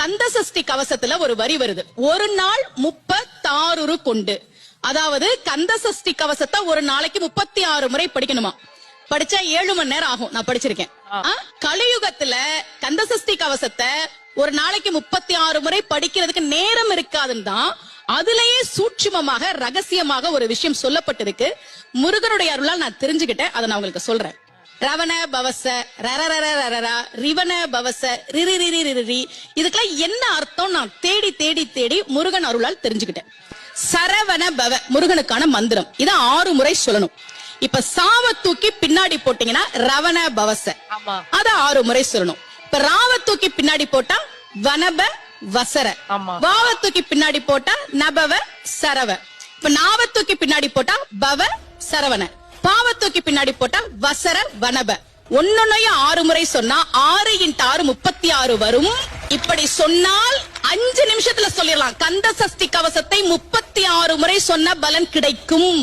கந்த சஷ்டி கவசத்துல ஒரு வரி வருது, ஒரு நாள் 36 கொண்டு. அதாவது கந்த சஷ்டி கவசத்தை ஒரு நாளைக்கு 36 முறை படிக்கணுமா. படிச்சா 7 மணி நேரம் ஆகும். நான் படிச்சிருக்கேன். கலியுகத்துல கந்த சஷ்டி கவசத்தை ஒரு நாளைக்கு 36 முறை படிக்கிறதுக்கு நேரம் இருக்காதுன்னு தான் அதுலயே சூட்சுமமாக ரகசியமாக ஒரு விஷயம் சொல்லப்பட்டிருக்கு. முருகனுடைய அருளால் நான் தெரிஞ்சுக்கிட்டேன். அதை நான் உங்களுக்கு சொல்றேன். ரவண பவச ரரரரரரா ரிவண பவச ரிரிரிரிரிரி, இதுக்கெல்லாம் என்ன அர்த்தம் நான் தேடி தேடி தேடி முருகன் அருளால் தெரிஞ்சுக்கிட்டேன். சரவண பவ முருகனுக்கான மந்திரம். இத 6 முறை சொல்லணும். இப்ப சாவ தூக்கி பின்னாடி போட்டீங்கன்னா ரவண பவச, அத 6 முறை சொல்லணும். இப்ப ராவ தூக்கி பின்னாடி போட்டா வனப வசர, வாவ தூக்கி பின்னாடி போட்டா நபவ சரவ, இப்ப நாவ தூக்கி பின்னாடி போட்டா பவ சரவண, பாவ தூக்கி பின்னாடி போட்டா வசர வனப. ஒன்னொன்னையும் 6 முறை சொன்னா 6 × 6 36 வரும். இப்படி சொன்னால் 5 நிமிஷத்துல சொல்லிடலாம். கந்த சஷ்டி கவசத்தை 36 முறை சொன்ன பலன் கிடைக்கும்.